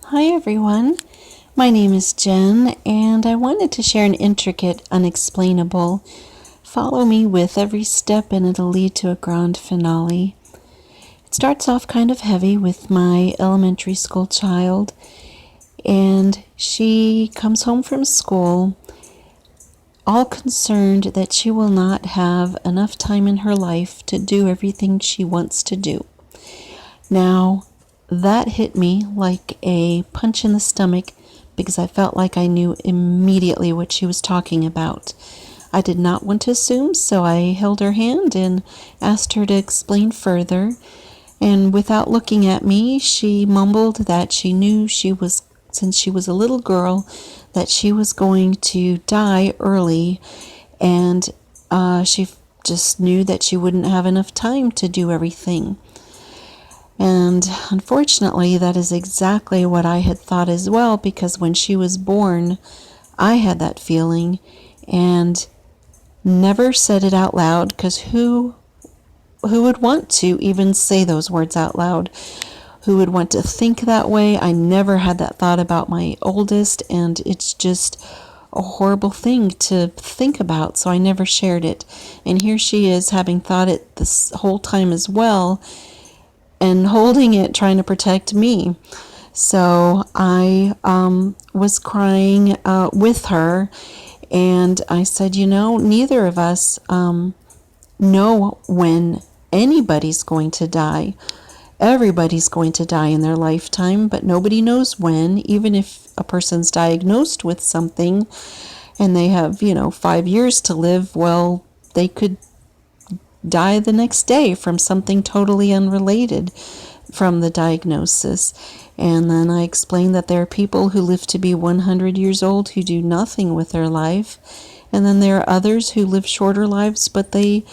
Hi everyone, my name is Jen and I wanted to share an intricate, unexplainable. Follow me with every step and it'll lead to a grand finale. It starts off kind of heavy with my elementary school child, and she comes home from school all concerned that she will not have enough time in her life to do everything she wants to do. Now, that hit me like a punch in the stomach because I felt like I knew immediately what she was talking about. I did not want to assume, so I held her hand and asked her to explain further. And without looking at me, she mumbled that she knew since she was a little girl, that she was going to die early, and she just knew that she wouldn't have enough time to do everything. And unfortunately, that is exactly what I had thought as well, because when she was born, I had that feeling and never said it out loud, because who would want to even say those words out loud? Who would want to think that way? I never had that thought about my oldest, and it's just a horrible thing to think about, so I never shared it. And here she is, having thought it this whole time as well, and holding it, trying to protect me. So I was crying with her, and I said, neither of us know when anybody's going to die. Everybody's going to die in their lifetime, but nobody knows when. Even if a person's diagnosed with something and they have, 5 years to live, well, they could die the next day from something totally unrelated from the diagnosis. And then I explained that there are people who live to be 100 years old who do nothing with their life. And then there are others who live shorter lives, but they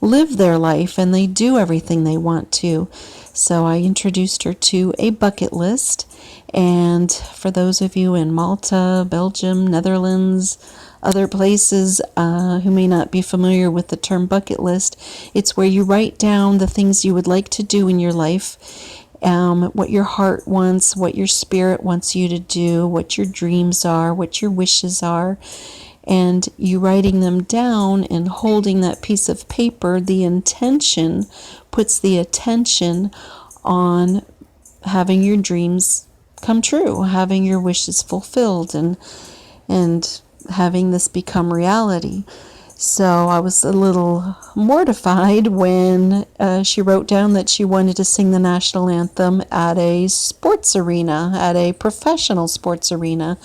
live their life and they do everything they want to. So I introduced her to a bucket list. And for those of you in Malta, Belgium, Netherlands, other places who may not be familiar with the term bucket list, it's where you write down the things you would like to do in your life, what your heart wants, what your spirit wants you to do, what your dreams are, what your wishes are. And you writing them down and holding that piece of paper, the intention puts the attention on having your dreams come true, having your wishes fulfilled, and having this become reality. So I was a little mortified when she wrote down that she wanted to sing the national anthem at a sports arena, at a professional sports arena.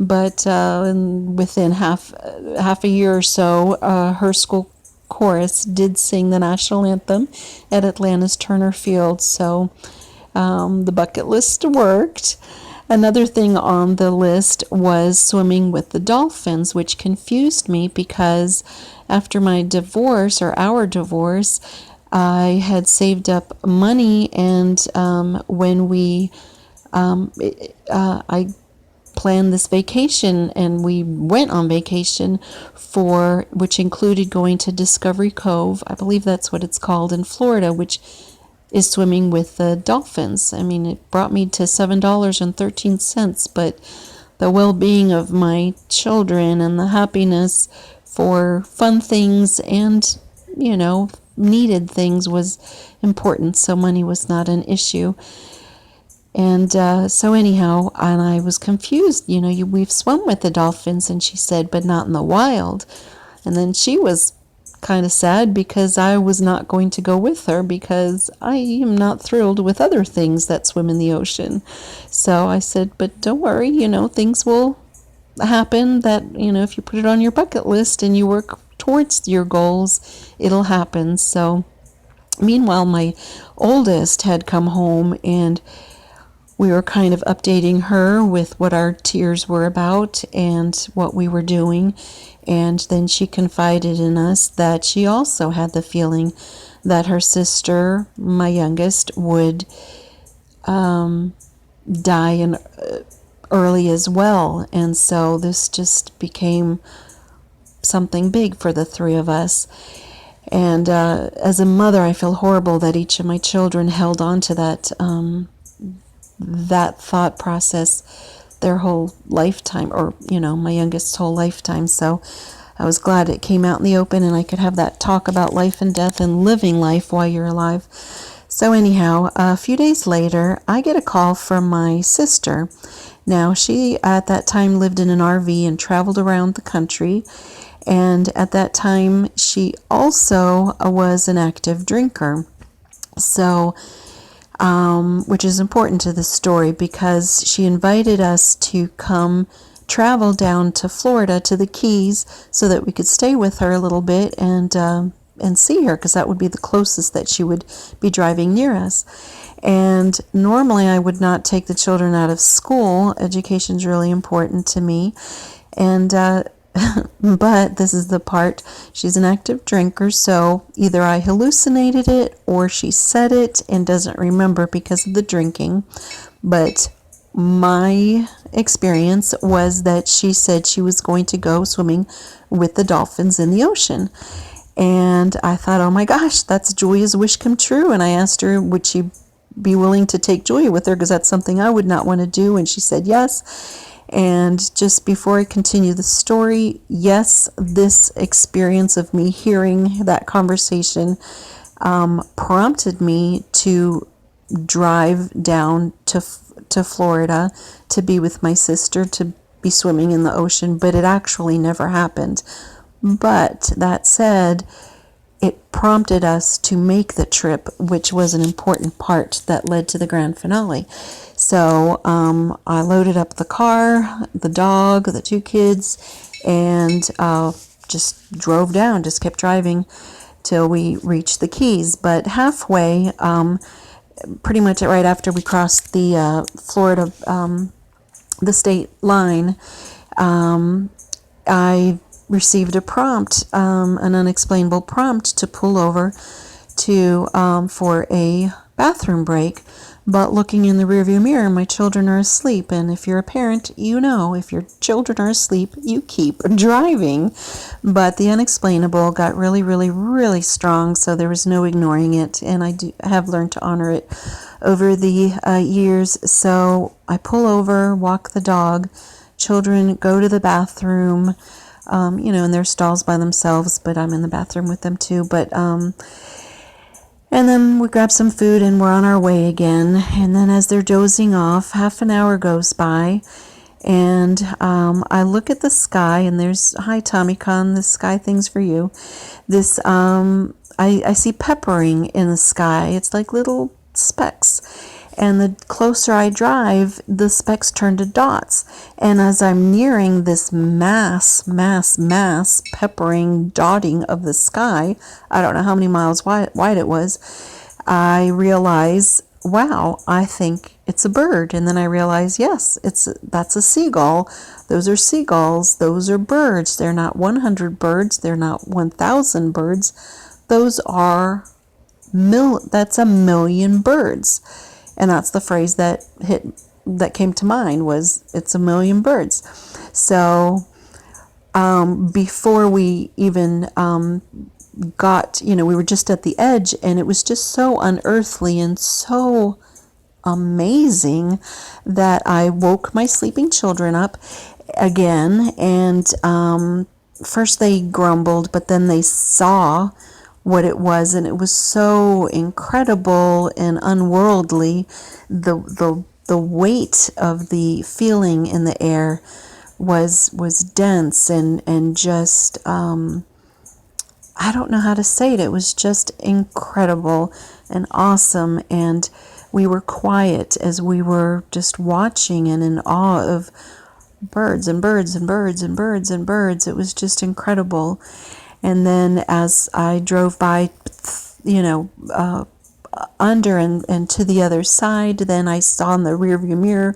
But within half a year or so, her school chorus did sing the national anthem at Atlanta's Turner Field. So the bucket list worked. Another thing on the list was swimming with the dolphins, which confused me because after my divorce, or our divorce, I had saved up money, and when I planned this vacation, and we went on vacation which included going to Discovery Cove. I believe that's what it's called in Florida, which is swimming with the dolphins. I mean, it brought me to $7.13, but the well-being of my children and the happiness for fun things and, needed things was important, so money was not an issue. And so anyhow, and I was confused. We've swum with the dolphins, and she said, but not in the wild. And then she was kind of sad because I was not going to go with her because I am not thrilled with other things that swim in the ocean. So I said, but don't worry, things will happen that, if you put it on your bucket list and you work towards your goals, it'll happen. So meanwhile, my oldest had come home, and we were kind of updating her with what our tiers were about and what we were doing. And then she confided in us that she also had the feeling that her sister, my youngest, would die early as well. And so this just became something big for the three of us. And as a mother, I feel horrible that each of my children held on to that thought process their whole lifetime, or, my youngest's whole lifetime. So I was glad it came out in the open and I could have that talk about life and death and living life while you're alive. So anyhow, a few days later, I get a call from my sister. Now, she at that time lived in an RV and traveled around the country. And at that time, she also was an active drinker. So, which is important to the story because she invited us to come travel down to Florida to the Keys so that we could stay with her a little bit and see her, because that would be the closest that she would be driving near us. And normally I would not take the children out of school. Education is really important to me. And but this is the part, she's an active drinker, so either I hallucinated it or she said it and doesn't remember because of the drinking. But my experience was that she said she was going to go swimming with the dolphins in the ocean. And I thought, oh my gosh, that's Julia's wish come true. And I asked her, would she be willing to take Julia with her, because that's something I would not want to do. And she said yes. And just before I continue the story, yes, this experience of me hearing that conversation prompted me to drive down to Florida to be with my sister, to be swimming in the ocean, but it actually never happened. But that said, it prompted us to make the trip, which was an important part that led to the grand finale. So I loaded up the car, the dog, the two kids, and just drove down, just kept driving till we reached the Keys. But halfway, pretty much right after we crossed the Florida, the state line, I received a prompt, an unexplainable prompt to pull over to for a bathroom break. But looking in the rearview mirror, my children are asleep. And if you're a parent, you know, if your children are asleep, you keep driving. But the unexplainable got really, really, really strong, so there was no ignoring it. And I have learned to honor it over the years. So I pull over, walk the dog. Children go to the bathroom, in their stalls by themselves, but I'm in the bathroom with them too. But and then we grab some food and we're on our way again. And then as they're dozing off, half an hour goes by, and I look at the sky, and there's, hi Tommy Con, the sky thing's for you. This, I see peppering in the sky. It's like little specks. And the closer I drive, the specks turn to dots. And as I'm nearing this mass peppering dotting of the sky, I don't know how many miles wide it was, I realize, wow, I think it's a bird. And then I realize, yes, that's a seagull. Those are seagulls. Those are birds. They're not 100 birds. They're not 1,000 birds. Those are that's a million birds. And that's the phrase that came to mind, was it's a million birds. So before we even got, we were just at the edge, and it was just so unearthly and so amazing that I woke my sleeping children up again. And first they grumbled, but then they saw what it was, and it was so incredible and unworldly. The weight of the feeling in the air was dense and just I don't know how to say it. It was just incredible and awesome, and we were quiet as we were just watching and in awe of birds and birds and birds and birds and birds. It was just incredible. And then as I drove by, under and to the other side, then I saw in the rearview mirror,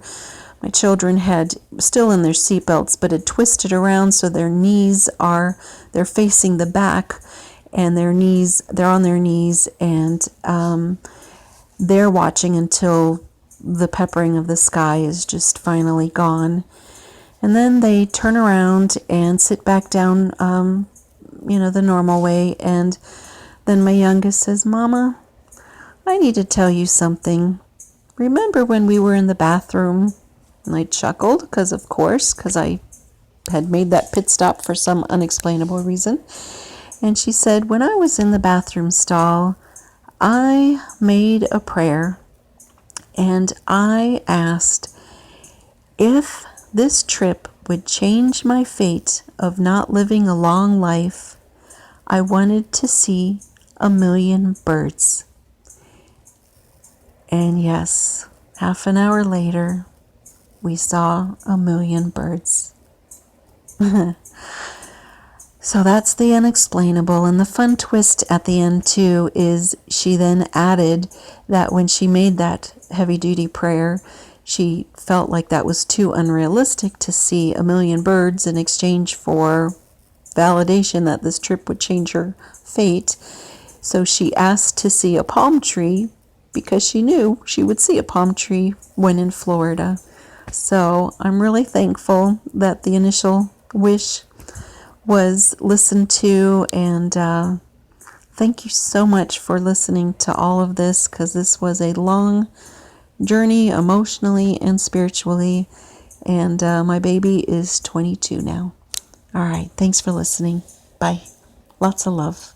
my children had still in their seatbelts, but had twisted around so they're facing the back, and they're on their knees, and they're watching until the peppering of the sky is just finally gone. And then they turn around and sit back down, the normal way. And then my youngest says, Mama, I need to tell you something. remember when we were in the bathroom?" And I chuckled because, of course, because I had made that pit stop for some unexplainable reason. And she said, "When I was in the bathroom stall, I made a prayer and I asked if this trip would change my fate of not living a long life. I wanted to see 1,000,000 birds." And yes, half an hour later, we saw 1,000,000 birds. So that's the unexplainable. And the fun twist at the end, too, is she then added that when she made that heavy duty prayer, she felt like that was too unrealistic to see 1,000,000 birds in exchange for validation that this trip would change her fate. So she asked to see a palm tree because she knew she would see a palm tree when in Florida. So I'm really thankful that the initial wish was listened to, and thank you so much for listening to all of this, because this was a long journey emotionally and spiritually, and my baby is 22 now. All right, thanks for listening. Bye. Lots of love.